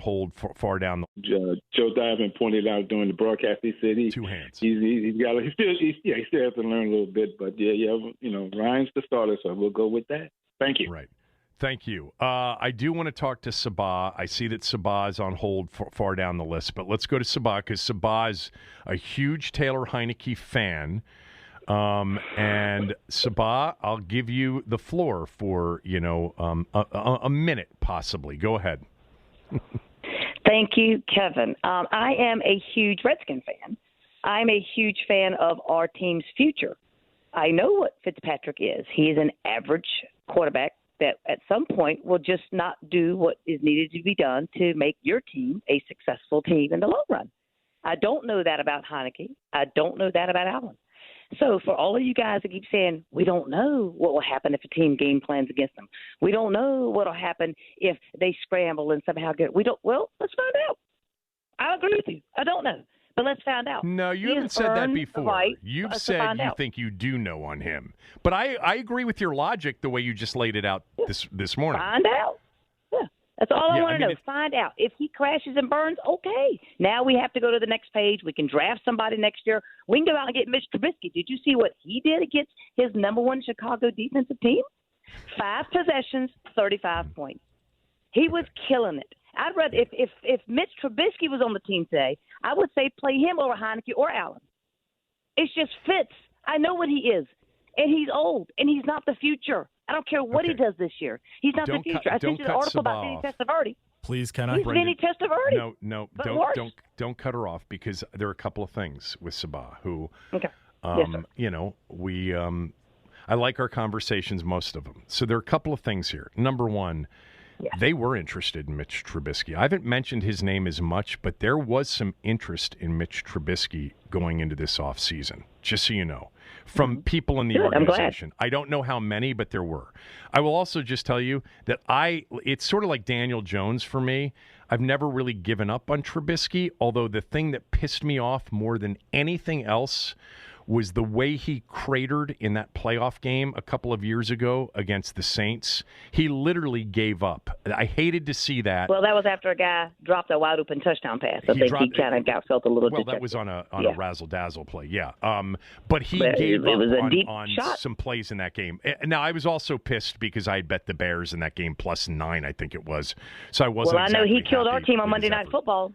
hold far down the. Joe Diamond pointed out during the broadcast. He said two hands. He still has to learn a little bit, but Ryan's the starter, so we'll go with that. Thank you. Right. Thank you. I do want to talk to Sabah. I see that Sabah is on hold far down the list, but let's go to Sabah because Sabah is a huge Taylor Heineke fan. And Sabah, I'll give you the floor for, a minute possibly. Go ahead. Thank you, Kevin. I am a huge Redskin fan. I'm a huge fan of our team's future. I know what Fitzpatrick is. He is an average quarterback that at some point will just not do what is needed to be done to make your team a successful team in the long run. I don't know that about Heineke. I don't know that about Allen. So for all of you guys that keep saying, we don't know what will happen if a team game plans against them. We don't know what will happen if they scramble and somehow get – well, let's find out. I agree with you. I don't know. But let's find out. No, you haven't said that before. You've said you think you do know on him. But I agree with your logic the way you just laid it out this morning. Find out. Yeah, that's all I want to know. Find out. If he crashes and burns, okay. Now we have to go to the next page. We can draft somebody next year. We can go out and get Mitch Trubisky. Did you see what he did against his number one Chicago defensive team? 5 possessions, 35 points. He was killing it. I'd rather if Mitch Trubisky was on the team today, I would say play him over Heineke or Allen. It's just Fitz. I know what he is, and he's old, and he's not the future. I don't care what he does this year. He's not the future. I sent you the article about Vinny Testaverde. Please, can I? He's Vinny Testaverde. No, don't cut her off because there are a couple of things with Sabah who, okay. Yes, sir. We I like our conversations, most of them. So there are a couple of things here. Number one. Yeah. They were interested in Mitch Trubisky. I haven't mentioned his name as much, but there was some interest in Mitch Trubisky going into this offseason, just so you know, from people in the organization. I don't know how many, but there were. I will also just tell you that it's sort of like Daniel Jones for me. I've never really given up on Trubisky, although the thing that pissed me off more than anything else was the way he cratered in that playoff game a couple of years ago against the Saints. He literally gave up. I hated to see that. Well, that was after a guy dropped a wide open touchdown pass. I think he kind of felt a little dejected. Well, that was on a razzle-dazzle play, yeah. But he gave up on some plays in that game. Now, I was also pissed because I had bet the Bears in that game +9, I think it was. So I wasn't Well, I know he killed our team on Monday Night Football.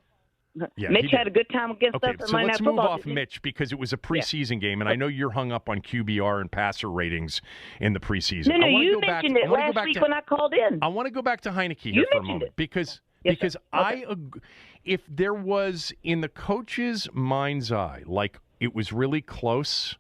Yeah, Mitch had a good time against us. So let's move off Mitch because it was a preseason game, and I know you're hung up on QBR and passer ratings in the preseason. No, you mentioned it last week when I called in. I want to go back to Heineke here for a moment because if there was in the coach's mind's eye, like it was really close,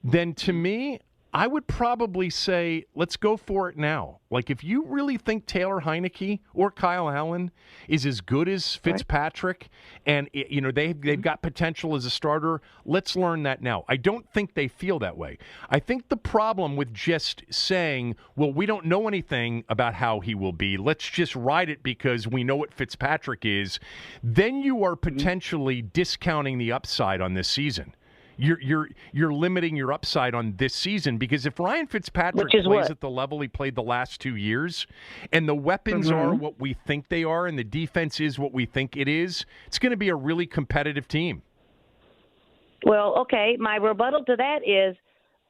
then to me, I would probably say, let's go for it now. Like, if you really think Taylor Heineke or Kyle Allen is as good as Fitzpatrick and, they've got potential as a starter, let's learn that now. I don't think they feel that way. I think the problem with just saying, well, we don't know anything about how he will be, let's just ride it because we know what Fitzpatrick is, then you are potentially discounting the upside on this season. You're limiting your upside on this season because if Ryan Fitzpatrick plays at the level he played the last 2 years and the weapons are what we think they are and the defense is what we think it is, it's going to be a really competitive team. Well, okay, my rebuttal to that is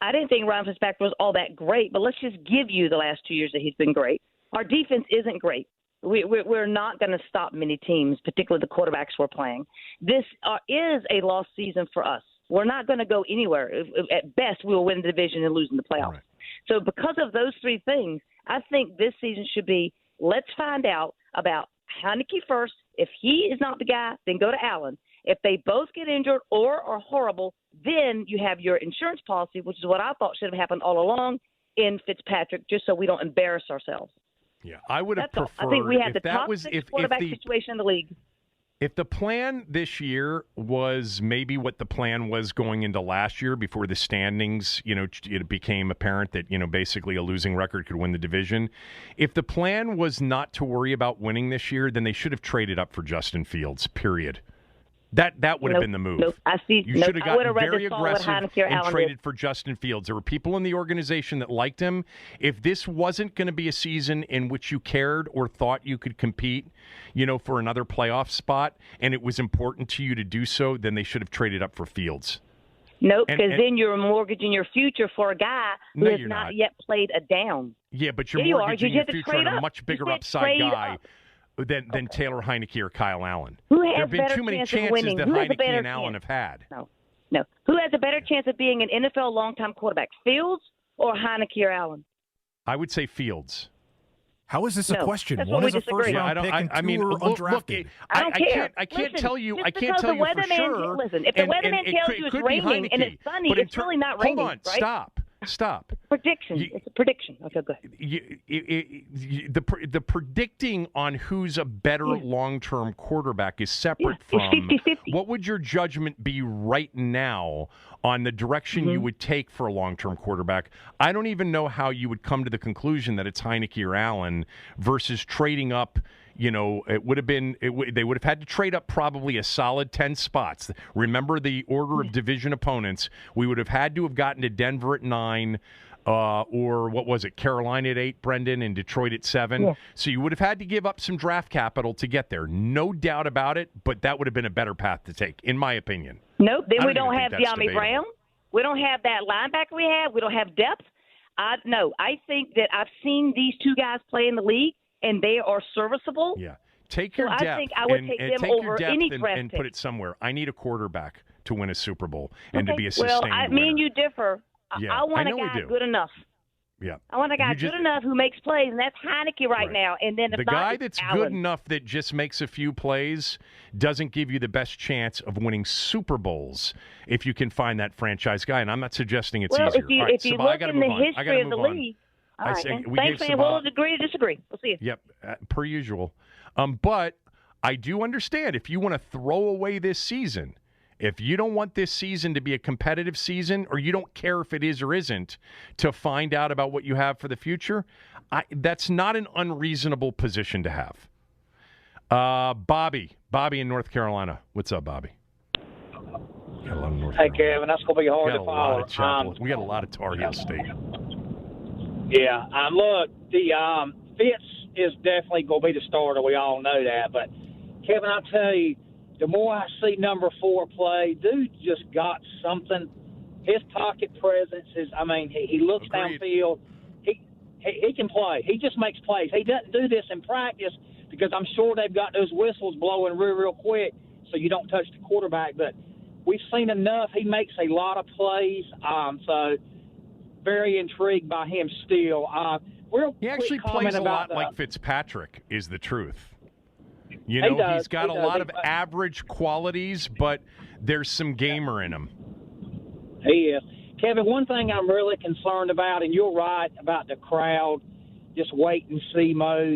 I didn't think Ryan Fitzpatrick was all that great, but let's just give you the last 2 years that he's been great. Our defense isn't great. We're not going to stop many teams, particularly the quarterbacks we're playing. This is a lost season for us. We're not going to go anywhere. At best, we will win the division and lose in the playoffs. Right. So because of those three things, I think this season should be let's find out about Heineke first. If he is not the guy, then go to Allen. If they both get injured or are horrible, then you have your insurance policy, which is what I thought should have happened all along in Fitzpatrick, just so we don't embarrass ourselves. Yeah, I would have preferred. I think we had the top six quarterback situation in the league. If the plan this year was maybe what the plan was going into last year before the standings, it became apparent that, basically a losing record could win the division. If the plan was not to worry about winning this year, then they should have traded up for Justin Fields, period. That would have been the move. Nope. You should have gotten very aggressive and Allen traded for Justin Fields. There were people in the organization that liked him. If this wasn't going to be a season in which you cared or thought you could compete, for another playoff spot, and it was important to you to do so, then they should have traded up for Fields. Nope, because then you're mortgaging your future for a guy who has not yet played a down. Yeah, but you're mortgaging your future on a much bigger upside guy than Taylor Heineke or Kyle Allen. There have been too many chances that Heineke and Allen have had. No. Who has a better chance of being an NFL long-time quarterback, Fields or Heineke or Allen? I would say Fields. How is this a question? One is a first-round pick and two are undrafted. I don't care. I can't tell you. I can't tell you for sure. Listen, if the weatherman tells you it's raining and it's sunny, it's really not raining. Hold on. Right? Stop. Prediction. It's a prediction. Okay, go ahead. The predicting on who's a better long-term quarterback is separate from 50-50. What would your judgment be right now on the direction you would take for a long-term quarterback? I don't even know how you would come to the conclusion that it's Heineke or Allen versus trading up. It would have been. They would have had to trade up probably a solid 10 spots. Remember the order of division opponents. We would have had to have gotten to Denver at 9, or what was it, Carolina at 8, Brendan, and Detroit at 7. Yeah. So you would have had to give up some draft capital to get there. No doubt about it. But that would have been a better path to take, in my opinion. Nope. Then we don't have De'Ami Brown. We don't have that linebacker we have. We don't have depth. I think that I've seen these two guys play in the league, and they are serviceable. Yeah. Take your depth. I think I would take them over any draft and pick. Put it somewhere. I need a quarterback to win a Super Bowl and to be a sustained winner. Me and you differ. Yeah, I want a guy good enough. Yeah. I want a guy good enough who makes plays, and that's Heineke right now. And then the guy that's good enough that just makes a few plays doesn't give you the best chance of winning Super Bowls if you can find that franchise guy. And I'm not suggesting it's easier. If you look in the history of the league, all right, thanks, man. We'll agree to disagree. We'll see you. Yep, per usual. But I do understand if you want to throw away this season, if you don't want this season to be a competitive season, or you don't care if it is or isn't, to find out about what you have for the future, that's not an unreasonable position to have. Bobby in North Carolina. What's up, Bobby? Hey, Kevin, that's going to be hard to follow. We got a lot of Tar Heel State. Yeah, look, the Fitz is definitely going to be the starter. We all know that. But, Kevin, I'll tell you, the more I see number 4 play, dude just got something. His pocket presence is, he looks downfield. He can play. He just makes plays. He doesn't do this in practice because I'm sure they've got those whistles blowing real quick so you don't touch the quarterback. But we've seen enough. He makes a lot of plays. So very intrigued by him still. He actually plays a lot like Fitzpatrick, is the truth. He's got a lot of average qualities, but there's some gamer in him. He is. Kevin, one thing I'm really concerned about, and you're right about the crowd, just wait and see mode.